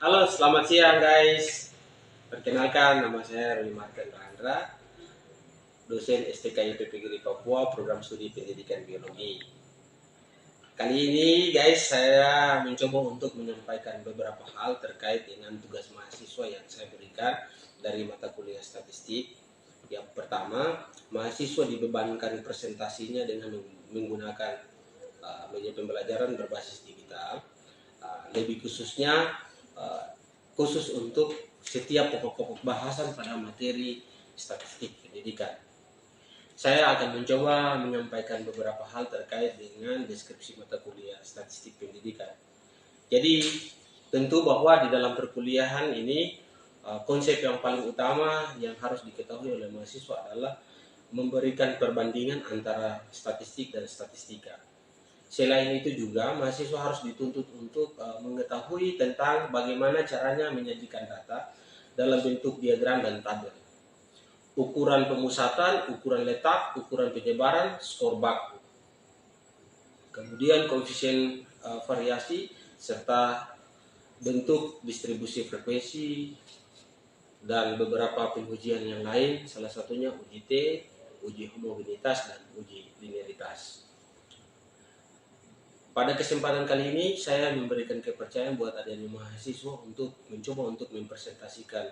Halo, selamat siang guys. Perkenalkan, nama saya Roni Martin Randra, dosen STK IPP Papua, program studi pendidikan biologi. Kali ini guys, saya mencoba untuk menyampaikan beberapa hal terkait dengan tugas mahasiswa yang saya berikan dari mata kuliah statistik. Yang pertama, mahasiswa dibebankan presentasinya dengan menggunakan media pembelajaran berbasis digital. Lebih khususnya khusus untuk setiap pokok-pokok bahasan pada materi statistik pendidikan. Saya akan mencoba menyampaikan beberapa hal terkait dengan deskripsi mata kuliah statistik pendidikan. Jadi tentu bahwa di dalam perkuliahan ini konsep yang paling utama yang harus diketahui oleh mahasiswa adalah memberikan perbandingan antara statistik dan statistika. Selain itu juga mahasiswa harus dituntut untuk mengetahui tentang bagaimana caranya menyajikan data dalam bentuk diagram dan tabel. Ukuran pemusatan, ukuran letak, ukuran penyebaran, skor baku. Kemudian koefisien variasi serta bentuk distribusi frekuensi dan beberapa pengujian yang lain, salah satunya uji T, uji homogenitas dan uji linearitas. Pada kesempatan kali ini saya memberikan kepercayaan buat adik-adik mahasiswa untuk mencoba untuk mempresentasikan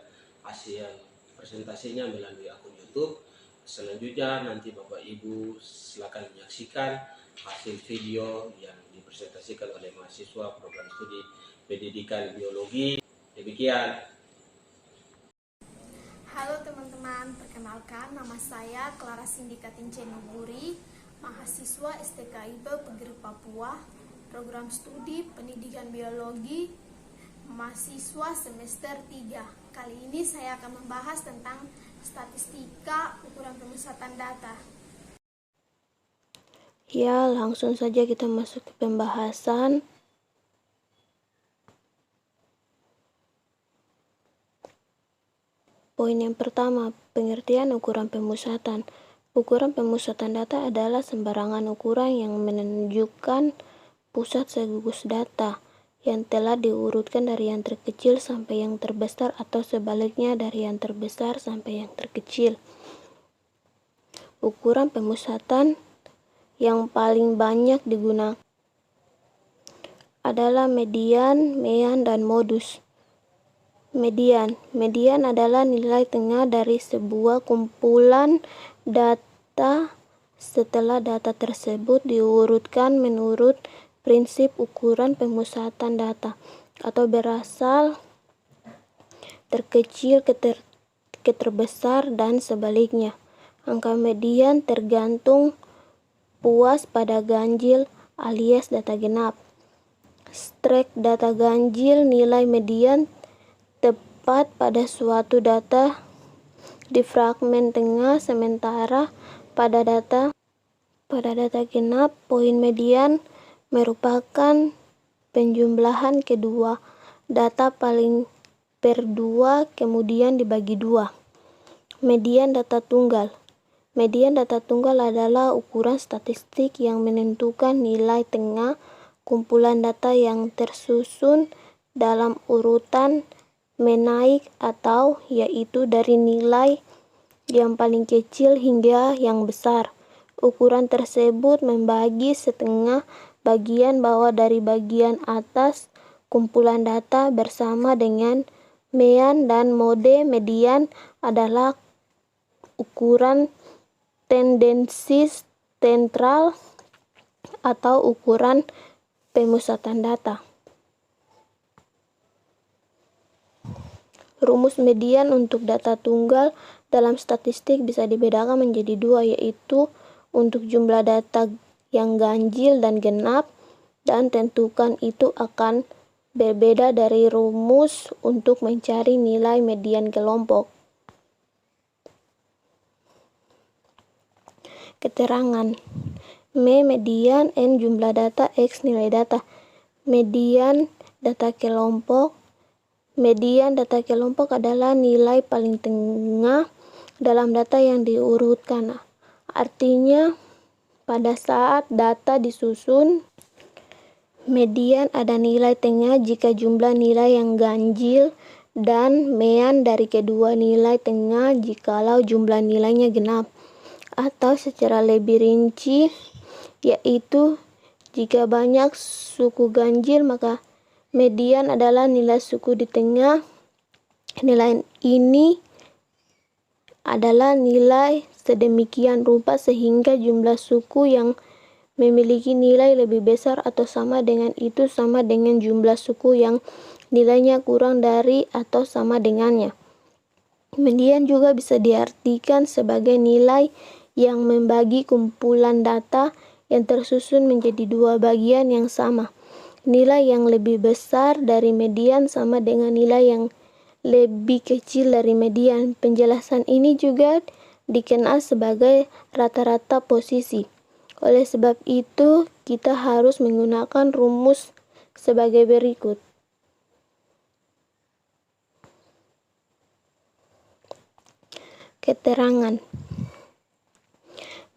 hasil presentasinya melalui akun YouTube. Selanjutnya nanti Bapak Ibu silakan menyaksikan hasil video yang dipresentasikan oleh mahasiswa program studi pendidikan biologi. Demikian. Halo teman-teman, perkenalkan nama saya Clara Sindika Tincenuburi, mahasiswa STK IPE Pegeri Papua, program studi pendidikan biologi, mahasiswa semester 3. Kali ini saya akan membahas tentang statistika ukuran pemusatan data. Ya, langsung saja kita masuk ke pembahasan. Poin yang pertama, pengertian ukuran pemusatan. Ukuran pemusatan data adalah sembarangan ukuran yang menunjukkan pusat segugus data yang telah diurutkan dari yang terkecil sampai yang terbesar atau sebaliknya dari yang terbesar sampai yang terkecil. Ukuran pemusatan yang paling banyak digunakan adalah median, mean, dan modus. Median adalah nilai tengah dari sebuah kumpulan data setelah data tersebut diurutkan menurut prinsip ukuran pemusatan data atau berasal terkecil ke terbesar dan sebaliknya. Angka median tergantung puas pada ganjil alias data genap. Strek data ganjil nilai median tepat pada suatu data di fragmen tengah, sementara pada data genap poin median merupakan penjumlahan kedua data paling per 2 kemudian dibagi 2. Median data tunggal. Median data tunggal adalah ukuran statistik yang menentukan nilai tengah kumpulan data yang tersusun dalam urutan menaik atau yaitu dari nilai yang paling kecil hingga yang besar. Ukuran tersebut membagi setengah bagian bawah dari bagian atas kumpulan data bersama dengan mean dan mode. Median adalah ukuran tendensi sentral atau ukuran pemusatan data. Rumus median untuk data tunggal dalam statistik bisa dibedakan menjadi 2, yaitu untuk jumlah data yang ganjil dan genap, dan tentukan itu akan berbeda dari rumus untuk mencari nilai median kelompok. Keterangan median, N jumlah data, X nilai data. Median data kelompok. Median data kelompok adalah nilai paling tengah dalam data yang diurutkan. Artinya pada saat data disusun Median ada nilai tengah jika jumlah nilai yang ganjil, dan mean dari kedua nilai tengah jikalau jumlah nilainya genap. Atau secara lebih rinci, yaitu jika banyak suku ganjil, maka median adalah nilai suku di tengah. Nilai ini adalah nilai sedemikian rupa sehingga jumlah suku yang memiliki nilai lebih besar atau sama dengan itu sama dengan jumlah suku yang nilainya kurang dari atau sama dengannya. Median juga bisa diartikan sebagai nilai yang membagi kumpulan data yang tersusun menjadi dua bagian yang sama. Nilai yang lebih besar dari median sama dengan nilai yang lebih kecil dari median. Penjelasan ini juga dikenal sebagai rata-rata posisi. Oleh sebab itu, kita harus menggunakan rumus sebagai berikut. Keterangan.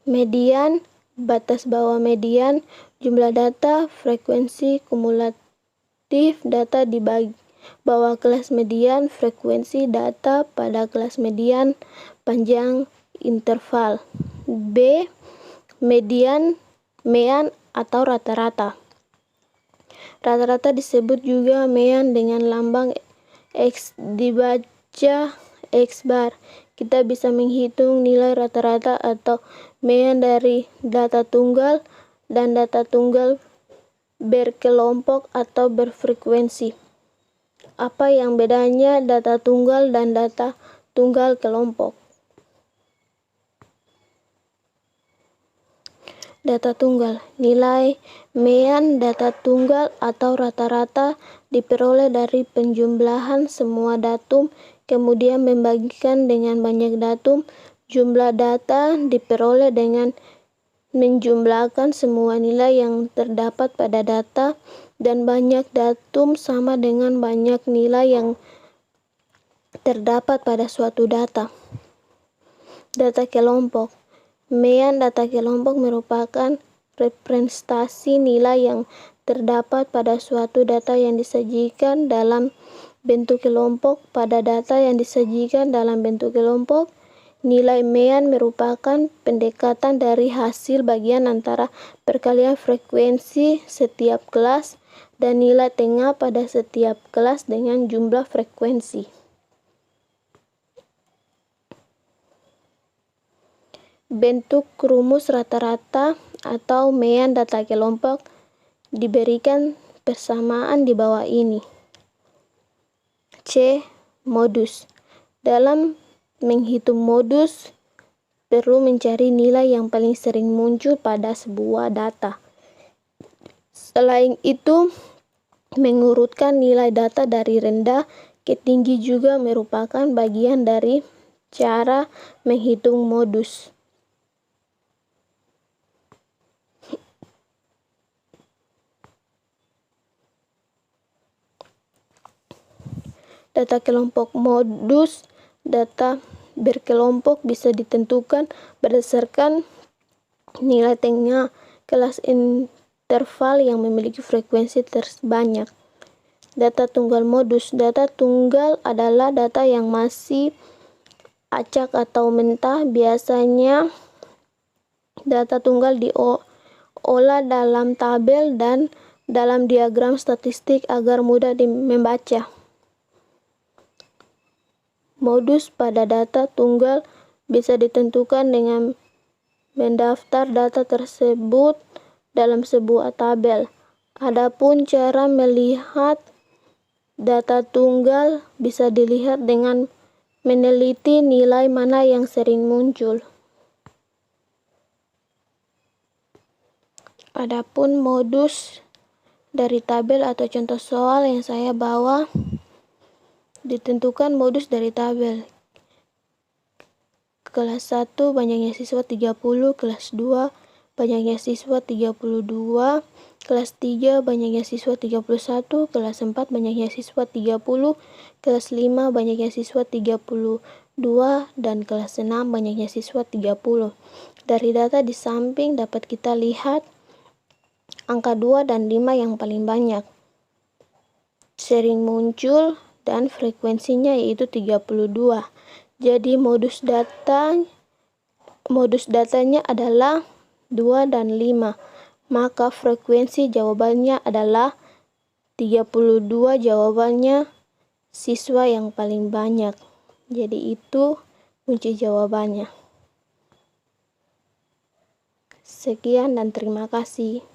Median, batas bawah median, jumlah data, frekuensi kumulatif data di bawah kelas median, frekuensi data pada kelas median, panjang interval. B. Median, mean atau rata-rata. Rata-rata disebut juga mean dengan lambang X dibaca X bar. Kita bisa menghitung nilai rata-rata atau mean dari data tunggal dan data tunggal berkelompok atau berfrekuensi. Apa yang bedanya data tunggal dan data tunggal kelompok? Data tunggal, nilai mean data tunggal atau rata-rata diperoleh dari penjumlahan semua datum, kemudian membagikan dengan banyak datum. Jumlah data diperoleh dengan menjumlahkan semua nilai yang terdapat pada data, dan banyak datum sama dengan banyak nilai yang terdapat pada suatu data. Data kelompok. Mean data kelompok merupakan representasi nilai yang terdapat pada suatu data yang disajikan dalam bentuk kelompok. Pada data yang disajikan dalam bentuk kelompok, nilai mean merupakan pendekatan dari hasil bagian antara perkalian frekuensi setiap kelas dan nilai tengah pada setiap kelas dengan jumlah frekuensi. Bentuk rumus rata-rata atau mean data kelompok diberikan persamaan di bawah ini. C. Modus. Dalam menghitung modus, perlu mencari nilai yang paling sering muncul pada sebuah data. Selain itu, mengurutkan nilai data dari rendah ke tinggi juga merupakan bagian dari cara menghitung modus. Data kelompok modus. Data berkelompok bisa ditentukan berdasarkan nilai tengah kelas interval yang memiliki frekuensi terbanyak. Data tunggal modus. Data tunggal adalah data yang masih acak atau mentah. Biasanya data tunggal diolah dalam tabel dan dalam diagram statistik agar mudah membaca. Modus pada data tunggal bisa ditentukan dengan mendaftar data tersebut dalam sebuah tabel. Adapun cara melihat data tunggal bisa dilihat dengan meneliti nilai mana yang sering muncul. Adapun modus dari tabel atau contoh soal yang saya bawa, ditentukan modus dari tabel. Kelas 1 banyaknya siswa 30, kelas 2 banyaknya siswa 32, kelas 3 banyaknya siswa 31, kelas 4 banyaknya siswa 30, kelas 5 banyaknya siswa 32, dan kelas 6 banyaknya siswa 30. Dari data di samping dapat kita lihat Angka 2 dan 5 yang paling banyak. Sering muncul dan frekuensinya yaitu 32. Jadi modus datanya adalah 2 dan 5. Maka frekuensi jawabannya adalah 32. Jawabannya siswa yang paling banyak. Jadi itu kunci jawabannya. Sekian dan terima kasih.